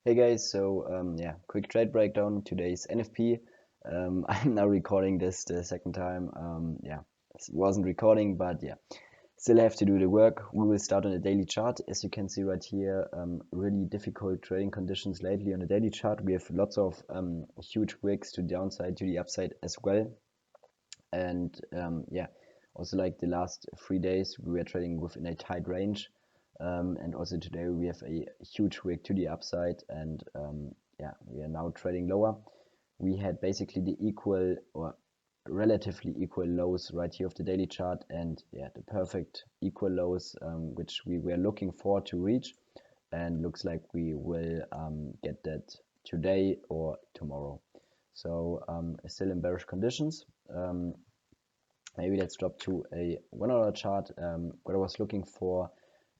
Hey guys, so quick trade breakdown. Today's NFP. I'm now recording this the second time. It wasn't recording, but yeah, still have to do the work. We will start on the daily chart. As you can see right here, really difficult trading conditions lately on the daily chart. We have lots of huge wicks to the downside, to the upside as well. And also like the last 3 days, we were trading within a tight range. And also today we have a huge wick to the upside, and we are now trading lower. We had basically the equal or relatively equal lows right here of the daily chart, and the perfect equal lows which we were looking for to reach, and looks like we will get that today or tomorrow. So still in bearish conditions. Maybe let's drop to a 1 hour chart. What I was looking for,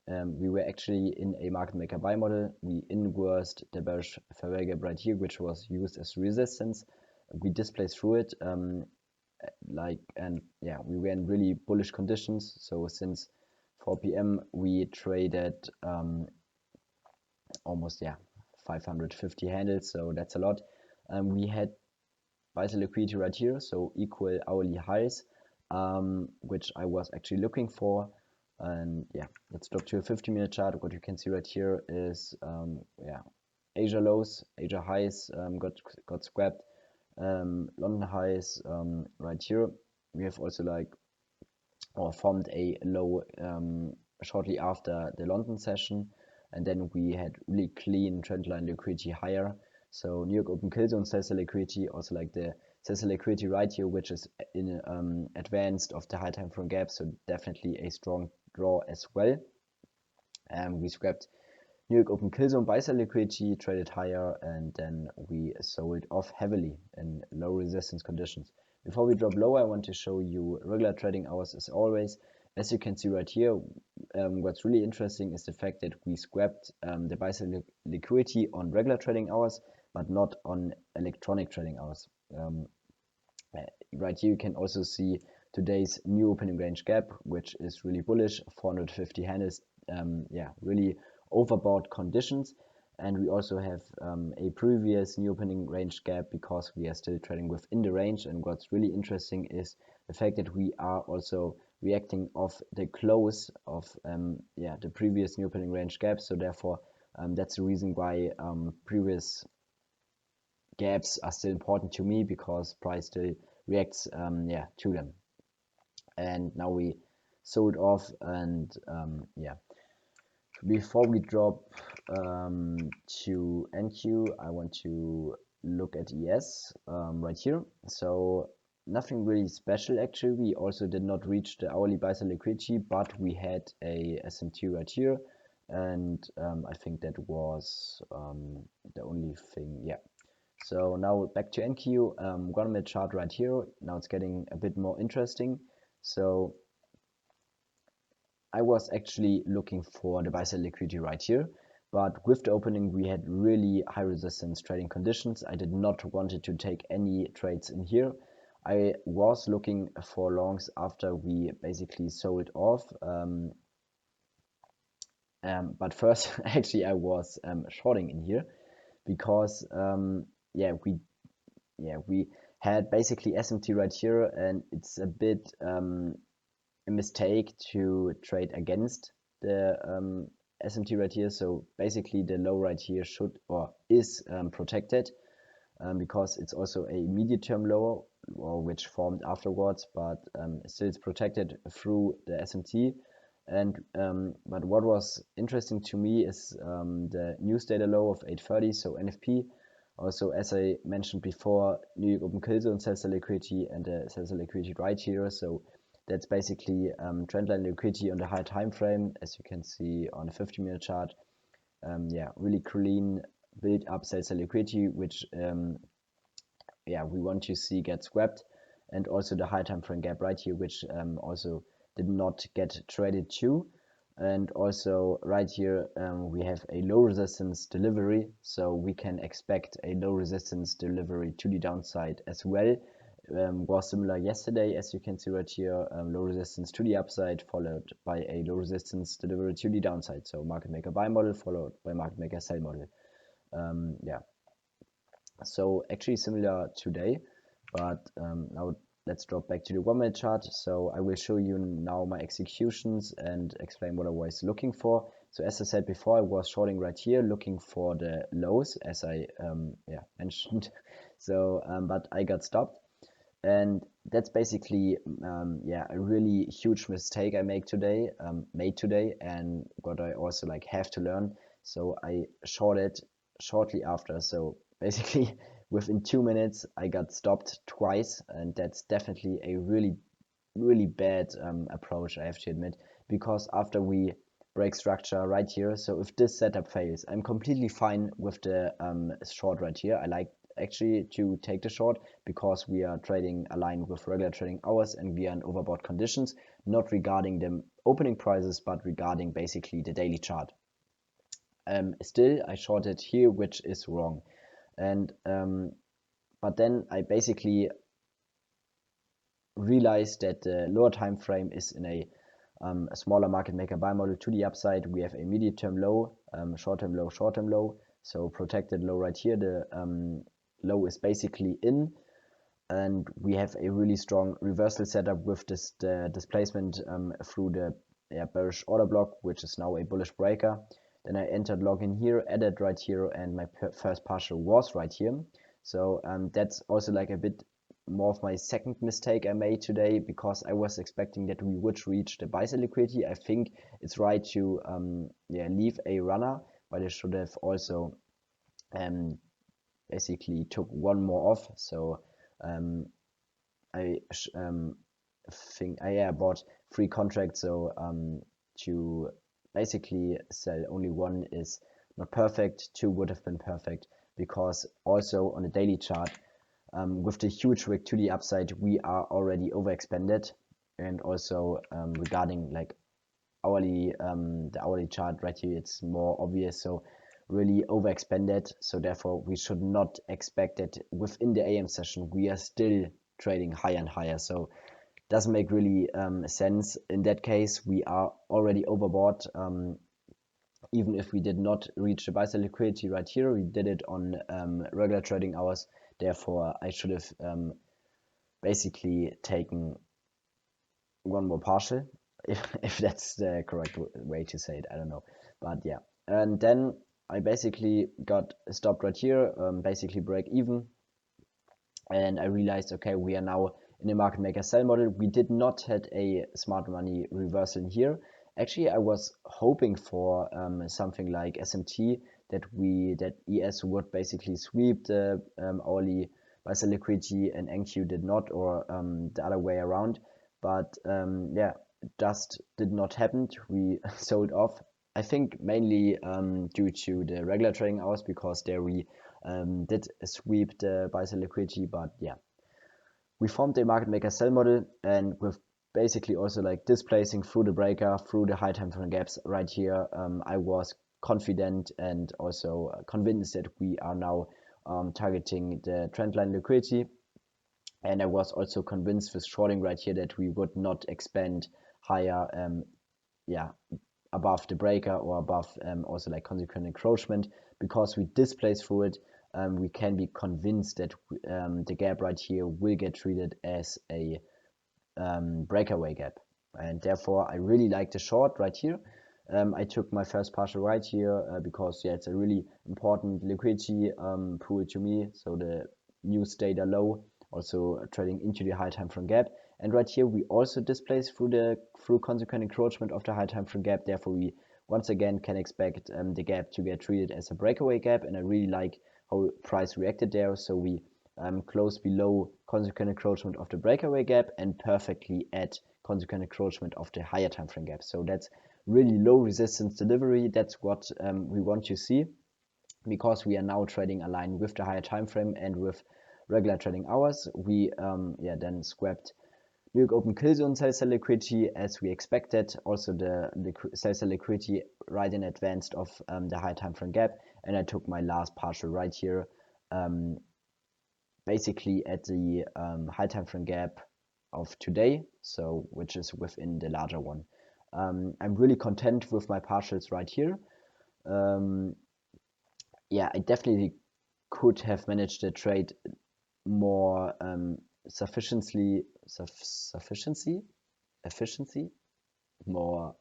we were actually in a market maker buy model. We inversed the bearish fair value gap right here, which was used as resistance. We displaced through it, we were in really bullish conditions. So since 4 p.m. we traded almost 550 handles, so that's a lot. We had buy side liquidity right here, so equal hourly highs, which I was actually looking for. And let's drop to a 50-minute chart. What you can see right here is Asia lows, Asia highs got scrapped, London highs right here. We have also formed a low shortly after the London session, and then we had really clean trendline liquidity higher. So New York Open Kill Zone sells the liquidity, also like the sells the liquidity right here, which is in advanced of the high time frame gap, so definitely a strong draw as well. We scrapped New York Open Kill Zone buy side liquidity, traded higher, and then we sold off heavily in low resistance conditions. Before we drop lower, I want to show you regular trading hours as always. As you can see right here, what's really interesting is the fact that we scrapped the buy side liquidity on regular trading hours, but not on electronic trading hours. Right here you can also see today's new opening range gap, which is really bullish, 450 handles, really overbought conditions. And we also have a previous new opening range gap because we are still trading within the range. And what's really interesting is the fact that we are also reacting off the close of the previous new opening range gap. So therefore that's the reason why previous gaps are still important to me, because price still reacts to them. And now we sold off, and before we drop to NQ, I want to look at ES right here. So nothing really special actually. We also did not reach the hourly buy side liquidity, but we had a SMT right here, and I think that was the only thing. So now back to NQ, 1 minute chart right here. Now it's getting a bit more interesting. So I was actually looking for the buy side liquidity right here, but with the opening we had really high resistance trading conditions. I did not want to take any trades in here. I was looking for longs after we basically sold off. But first, actually, I was shorting in here because we had basically SMT right here, and it's a bit a mistake to trade against the SMT right here. So basically the low right here should or is protected because it's also a medium-term low, or which formed afterwards, but still it's protected through the SMT. And but what was interesting to me is the news data low of 830, so NFP. Also, as I mentioned before, New York Open Kill Zone sells the liquidity, and sells the liquidity right here. So that's basically trendline liquidity on the high time frame, as you can see on the 50-minute chart. Really clean build up sells the liquidity, which we want to see get scrapped, and also the high time frame gap right here, which also did not get traded to. And also right here we have a low resistance delivery, so we can expect a low resistance delivery to the downside as well. Was similar yesterday, as you can see right here, low resistance to the upside followed by a low resistance delivery to the downside. So market maker buy model followed by market maker sell model. Yeah, so actually similar today, but now let's drop back to the 1 minute chart. So I will show you now my executions and explain what I was looking for. So as I said before, I was shorting right here, looking for the lows, as I mentioned. So but I got stopped, and that's basically a really huge mistake I made today, and what I also like have to learn. So I shorted shortly after. So basically within 2 minutes I got stopped twice, and that's definitely a really bad approach, I have to admit, because after we break structure right here, so if this setup fails, I'm completely fine with the short right here. I like actually to take the short because we are trading aligned with regular trading hours and we are in overbought conditions, not regarding the opening prices but regarding basically the daily chart. Still I shorted here, which is wrong, and but then I basically realized that the lower time frame is in a smaller market maker buy model to the upside. We have a medium term low, short term low, short term low. So protected low right here. The low is basically in, and we have a really strong reversal setup with this displacement through the bearish order block, which is now a bullish breaker. Then I entered login here, added right here, and my first partial was right here. So that's also like a bit more of my second mistake I made today, because I was expecting that we would reach the buy side liquidity. I think it's right to leave a runner, but I should have also basically took one more off. So I think I bought 3 contracts, so to basically sell only one is not perfect. 2 would have been perfect, because also on the daily chart, with the huge wick to the upside, we are already overexpanded, and also regarding like hourly, the hourly chart right here, it's more obvious. So really overexpanded. So therefore, we should not expect that within the AM session we are still trading higher and higher. So doesn't make really sense. In that case, we are already overbought. Even if we did not reach the buy side liquidity right here, we did it on regular trading hours. Therefore, I should have basically taken one more partial, if that's the correct way to say it. I don't know, but yeah. And then I basically got stopped right here, basically break even, and I realized, okay, we are now in a market maker sell model. We did not had a smart money reversal in here. Actually, I was hoping for something like SMT, that ES would basically sweep the hourly buy side liquidity, and NQ did not, or the other way around. But yeah, just did not happen. We sold off. I think mainly due to the regular trading hours, because there we did sweep the buy side liquidity. But yeah, we formed a market maker sell model, and with basically also like displacing through the breaker, through the high time frame gaps right here, I was confident and also convinced that we are now targeting the trendline liquidity. And I was also convinced with shorting right here that we would not expand higher, above the breaker, or above also like consequent encroachment, because we displace through it. We can be convinced that the gap right here will get treated as a breakaway gap, and therefore I really like the short right here. I took my first partial right here because it's a really important liquidity pool to me. So the news data low, also trading into the high time frame gap, and right here we also displace through consequent encroachment of the high time frame gap. Therefore, we once again can expect the gap to get treated as a breakaway gap, and I really like how price reacted there. So we close below consequent encroachment of the breakaway gap and perfectly at consequent encroachment of the higher time frame gap. So that's really low resistance delivery. That's what we want to see, because we are now trading aligned with the higher time frame and with regular trading hours. We then scrapped New York Open kill zone sell side liquidity as we expected. Also the sell side liquidity right in advance of the high time frame gap, and I took my last partial right here, basically at the high time frame gap of today, so which is within the larger one. I'm really content with my partials right here. yeah, I definitely could have managed the trade more efficiency, more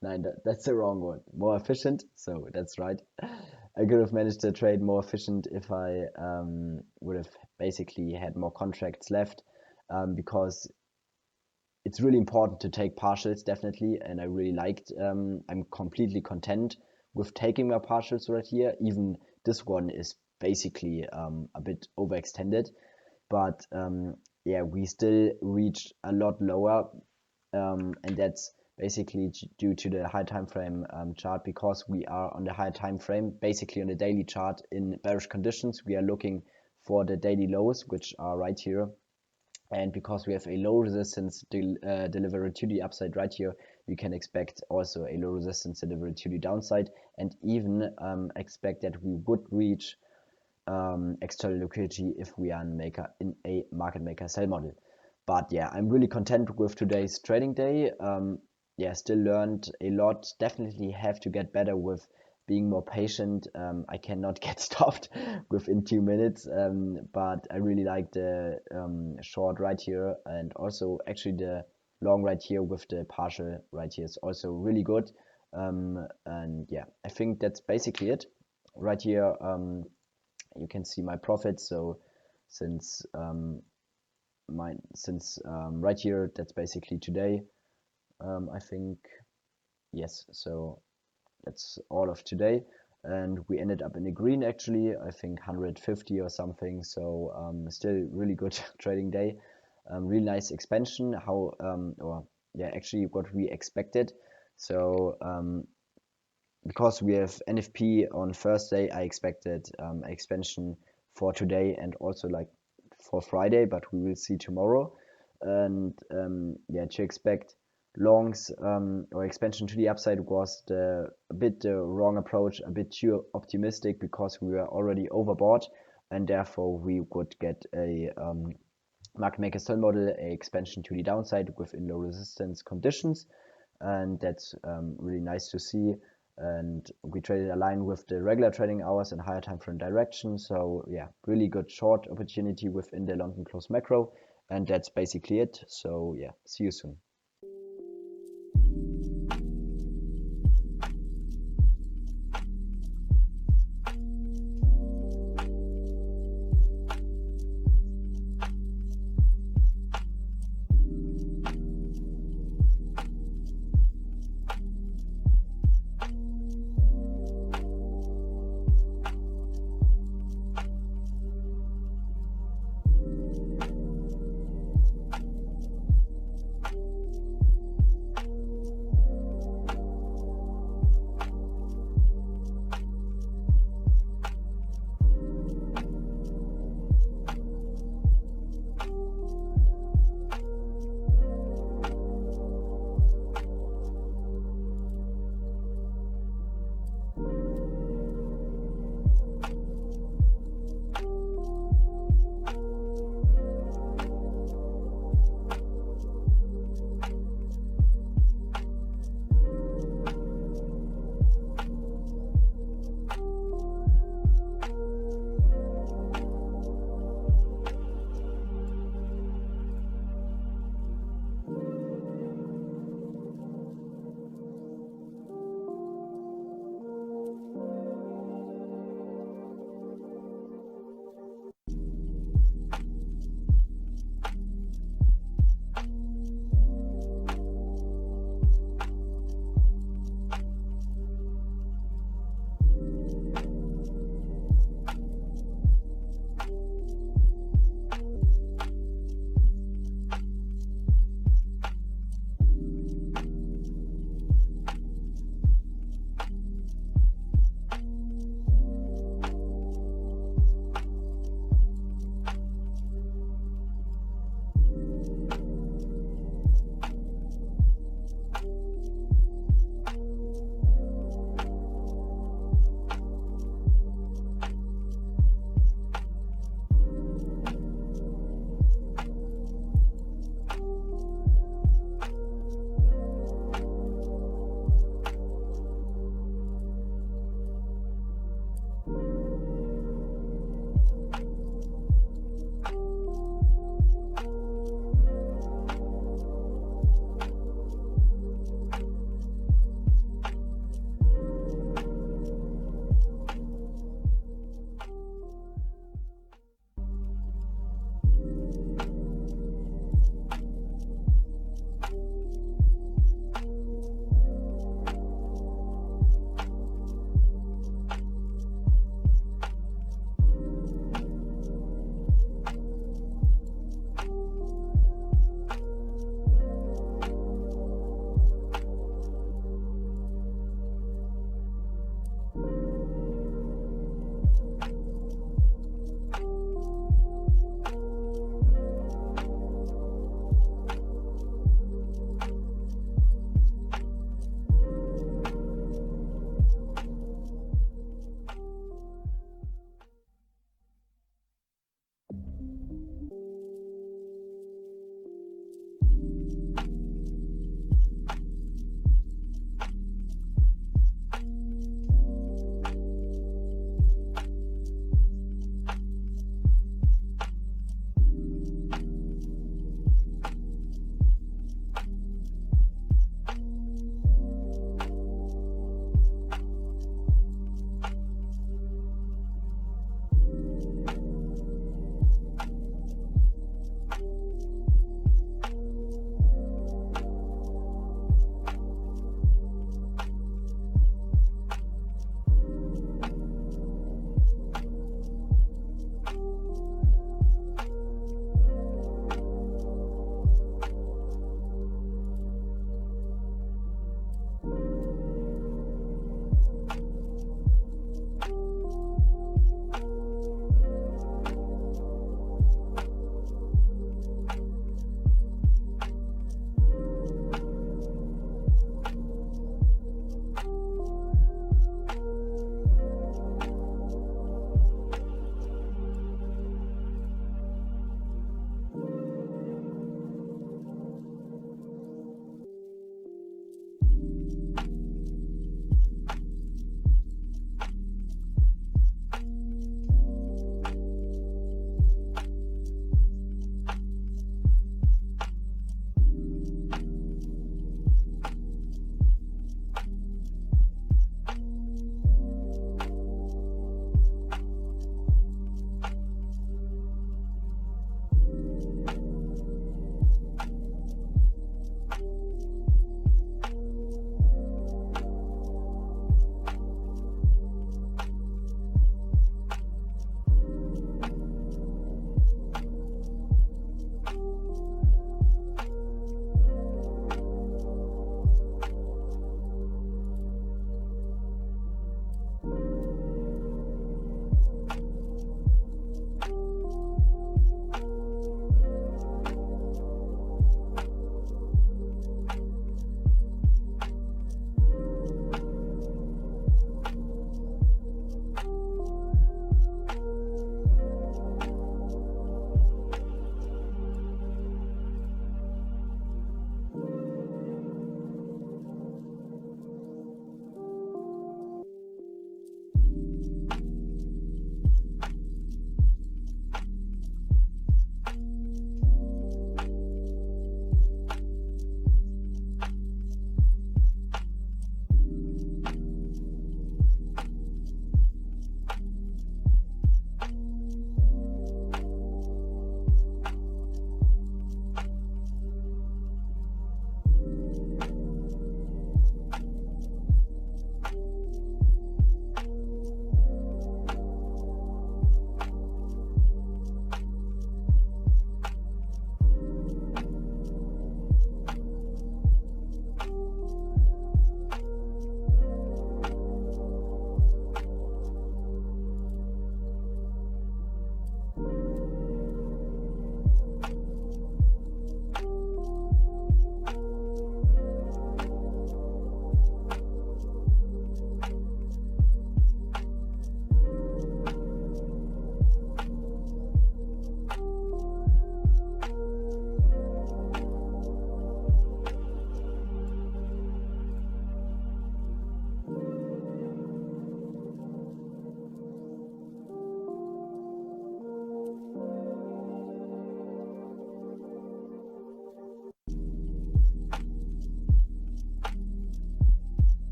no, that's the wrong one, more efficient, so that's right. I could have managed the trade more efficient if I would have basically had more contracts left, because it's really important to take partials, definitely, and I really liked, I'm completely content with taking my partials right here. Even this one is basically a bit overextended, but yeah, we still reached a lot lower, and that's basically due to the high time frame chart, because we are on the high time frame, basically on the daily chart in bearish conditions. We are looking for the daily lows, which are right here. And because we have a low resistance delivery to the upside right here, we can expect also a low resistance delivery to the downside, and even expect that we would reach external liquidity if we are in a market maker sell model. But yeah, I'm really content with today's trading day. Yeah, still learned a lot. Definitely have to get better with being more patient. I cannot get stopped within 2 minutes, but I really like the short right here, and also actually the long right here with the partial right here is also really good. And yeah, I think that's basically it. Right here, you can see my profits. So since right here, that's basically today. I think, yes, so that's all of today, and we ended up in the green, actually, I think 150 or something. So still really good trading day. Really nice expansion, how or yeah, actually what we expected. So because we have NFP on Thursday, I expected expansion for today and also like for Friday, but we will see tomorrow. And yeah, to expect longs or expansion to the upside was a bit the wrong approach, a bit too optimistic, because we were already overbought, and therefore we would get a market maker sell model, a expansion to the downside within low resistance conditions, and that's really nice to see. And we traded aligned with the regular trading hours and higher time frame direction. So yeah, really good short opportunity within the London close macro, and that's basically it. So yeah, see you soon.